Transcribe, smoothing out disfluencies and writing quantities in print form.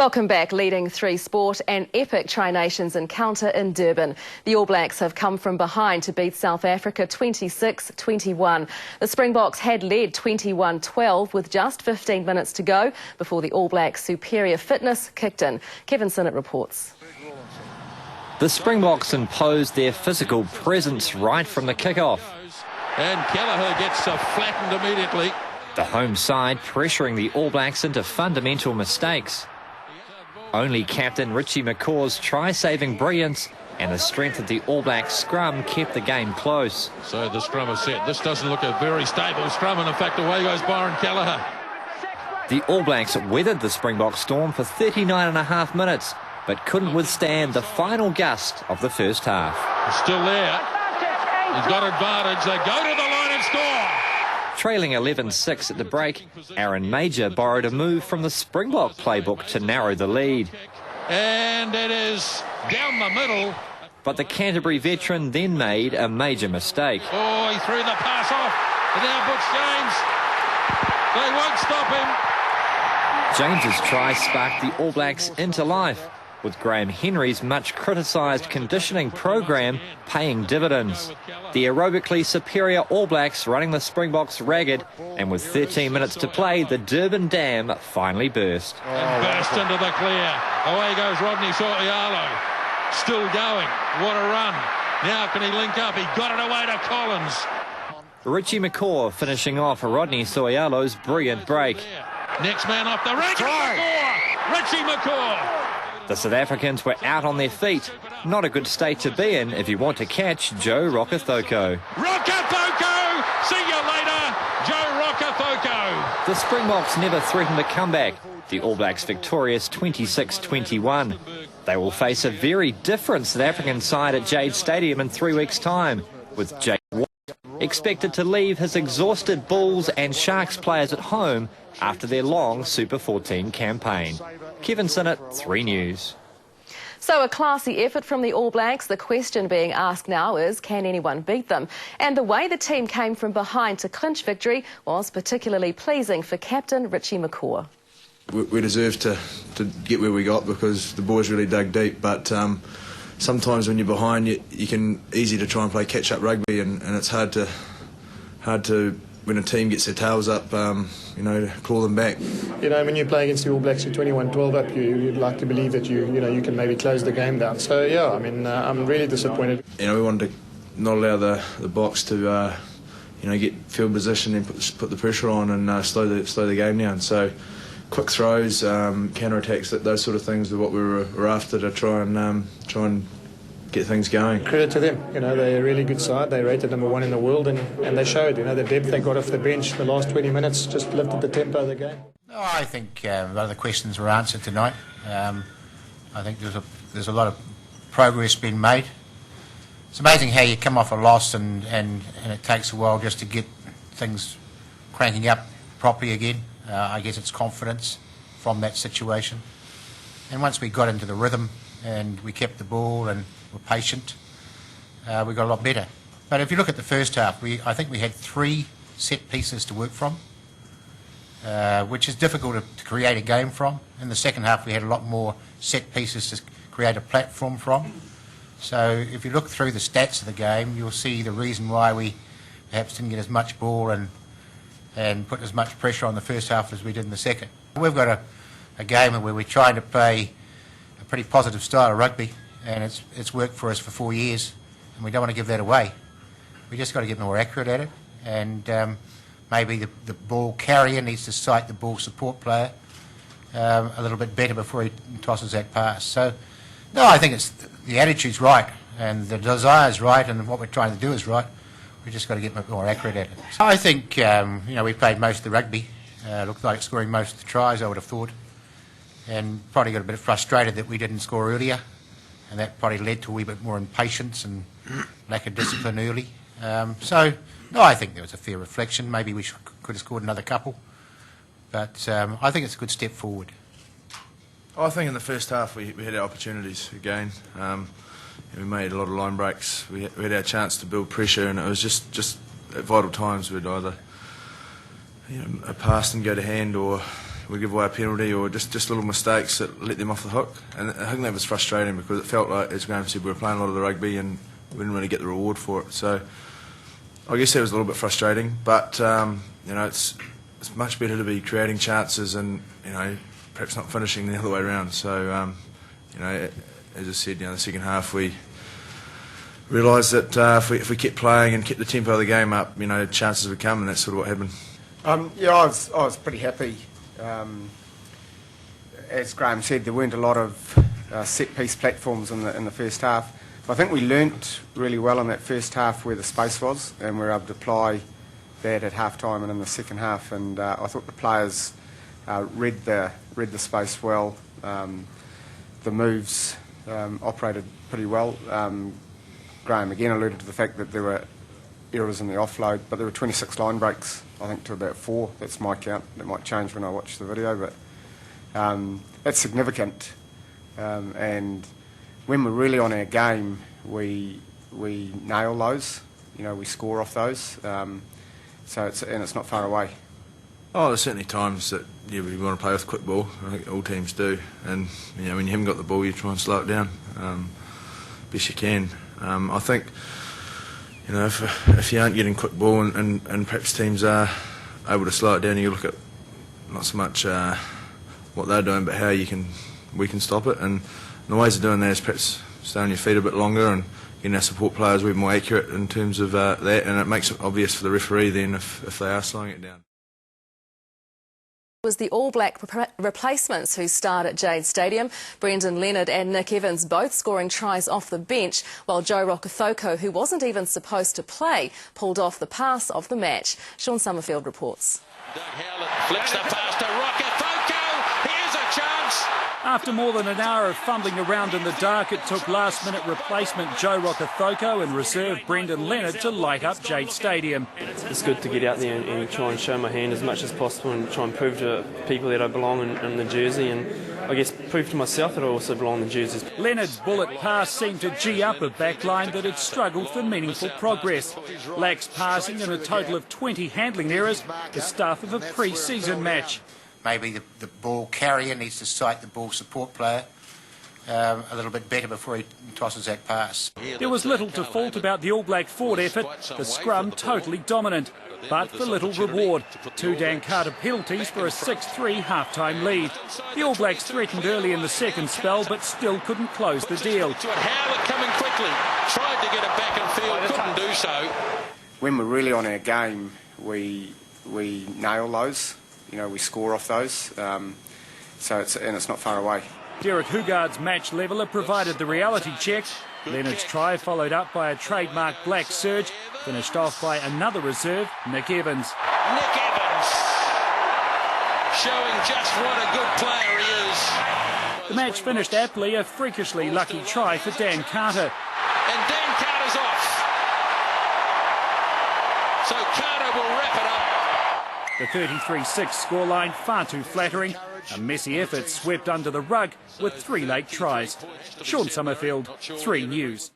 Welcome back. Leading 3 Sport, an epic Tri-Nations encounter in Durban. The All Blacks have come from behind to beat South Africa 26-21. The Springboks had led 21-12 with just 15 minutes to go before the All Blacks' superior fitness kicked in. Kevin Sinnott reports. The Springboks imposed their physical presence right from the kick-off. And Kelleher gets flattened immediately. The home side pressuring the All Blacks into fundamental mistakes. Only captain Richie McCaw's try-saving brilliance and the strength of the All Blacks scrum kept the game close. So the scrum is set. This doesn't look a very stable scrum, and in fact away goes Byron Kelleher. The All Blacks weathered the Springbok storm for 39.5 minutes, but couldn't withstand the final gust of the first half. He's still there. He's got advantage. They go to the line and score. Trailing 11-6 at the break, Aaron Major borrowed a move from the Springbok playbook to narrow the lead. And it is down the middle. But the Canterbury veteran then made a major mistake. Oh, he threw the pass off. And now Butch James. They won't stop him. James's try sparked the All Blacks into life, with Graham Henry's much criticised conditioning program paying dividends. The aerobically superior All Blacks running the Springboks ragged, and with 13 minutes to play, the Durban Dam finally burst. And burst into the clear. Away goes Rodney Soialo. Still going. What a run. Now can he link up? He got it away to Collins. Richie McCaw finishing off Rodney Soialo's brilliant break. Next man off the ring. Richie McCaw. The South Africans were out on their feet. Not a good state to be in if you want to catch Joe Rokethoko. Rokethoko! See you later, Joe Rokethoko. The Springboks never threatened a comeback. The All Blacks victorious 26-21. They will face a very different South African side at Jade Stadium in 3 weeks' time, with Jake White expected to leave his exhausted Bulls and Sharks players at home after their long Super 14 campaign. Kevin Sinnott, 3 News. So a classy effort from the All Blacks. The question being asked now is, can anyone beat them? And the way the team came from behind to clinch victory was particularly pleasing for captain Richie McCaw. We deserved to get where we got because the boys really dug deep, but sometimes when you're behind, you can easy to try and play catch-up rugby, and it's hard to when a team gets their tails up, to claw them back. When you play against the All Blacks, you're 21-12 up, you'd like to believe that you can maybe close the game down. So yeah, I'm really disappointed. We wanted to not allow the Boks to get field position and put the pressure on and slow the game down. So quick throws, counter attacks, those sort of things are what we were after to try and get things going. Credit to them. They're a really good side. They rated #1 in the world, and they showed. The depth they got off the bench the last 20 minutes just lifted the tempo of the game. No, I think a lot of the questions were answered tonight. I think there's a lot of progress being made. It's amazing how you come off a loss and it takes a while just to get things cranking up properly again. I guess it's confidence from that situation. And once we got into the rhythm and we kept the ball and were patient, we got a lot better. But if you look at the first half, I think we had 3 set pieces to work from, which is difficult to create a game from. In the second half, we had a lot more set pieces to create a platform from. So if you look through the stats of the game, you'll see the reason why we perhaps didn't get as much ball and put as much pressure on the first half as we did in the second. We've got a game where we're trying to play a pretty positive style of rugby, and it's worked for us for 4 years, and we don't want to give that away. We just got to get more accurate at it, and maybe the ball carrier needs to sight the ball support player a little bit better before he tosses that pass. So, no, I think the attitude's right, and the desire's right, and what we're trying to do is right. We just got to get more accurate at it. So I think we played most of the rugby. Looked like scoring most of the tries, I would have thought, and probably got a bit frustrated that we didn't score earlier, and that probably led to a wee bit more impatience and lack of discipline early. So, no, I think there was a fair reflection. Maybe we could have scored another couple, but I think it's a good step forward. I think in the first half we had our opportunities again. We made a lot of line breaks. We had our chance to build pressure, and it was just at vital times we'd either a pass and go to hand, or we give away a penalty or just little mistakes that let them off the hook. And I think that was frustrating because it felt like, as Graham said, we were playing a lot of the rugby and we didn't really get the reward for it. So I guess that was a little bit frustrating, but you know, it's much better to be creating chances and, you know, perhaps not finishing the other way around. So you know, as I said, you know, the second half we realised that if we kept playing and kept the tempo of the game up, you know, chances would come, and that's sort of what happened. Yeah, I was pretty happy. As Graham said, there weren't a lot of set-piece platforms in the first half. I think we learnt really well in that first half where the space was, and we were able to apply that at half-time and in the second half. And I thought the players read the space well. The moves operated pretty well. Graham again alluded to the fact that there were errors in the offload, but there were 26 line breaks, I think, to about 4. That's my count. That might change when I watch the video, but that's significant. And when we're really on our game, we nail those. You know, we score off those. So it's not far away. Oh, there's certainly times that we want to play with quick ball. I think all teams do, and you know, when you haven't got the ball, you try and slow it down best you can. I think, you know, if you aren't getting quick ball and perhaps teams are able to slow it down, you look at not so much what they're doing, but how we can stop it. And the ways of doing that is perhaps stay on your feet a bit longer and getting our support players a bit more accurate in terms of that, and it makes it obvious for the referee then if they are slowing it down. It was the All Black replacements who starred at Jade Stadium. Brendan Leonard and Nick Evans both scoring tries off the bench, while Joe Rokothoko, who wasn't even supposed to play, pulled off the pass of the match. Sean Summerfield reports. Doug Howlett flicks the pass to Rokothoko. Here's a chance. After more than an hour of fumbling around in the dark, it took last-minute replacement Joe Rokothoko and reserve Brendan Leonard to light up Jade Stadium. It's good to get out there and try and show my hand as much as possible and try and prove to people that I belong in the jersey, and I guess prove to myself that I also belong in the jerseys. Leonard's bullet pass seemed to gee up a backline that had struggled for meaningful progress. Lax passing and a total of 20 handling errors, the stuff of a pre-season match. Maybe the ball carrier needs to sight the ball support player a little bit better before he tosses that pass. There was little to fault about the All Black forward effort, the scrum totally dominant, but for little reward. 2 Dan Carter penalties for a 6-3 half-time lead. The All Blacks threatened early in the second spell, but still couldn't close the deal. Howlett coming quickly, tried to get it back in field, couldn't do so. When we're really on our game, we nail those. You know, we score off those, so it's not far away. Derek Hugard's match leveller provided the reality check. Leonard's try followed up by a trademark black surge, finished off by another reserve, Nick Evans. Nick Evans, showing just what a good player he is. The match finished aptly, a freakishly lucky try for Dan Carter. And Dan Carter's off. So Carter will wrap it up. The 33-6 scoreline far too flattering. A messy effort swept under the rug with 3 late tries. Sean Summerfield, 3 News.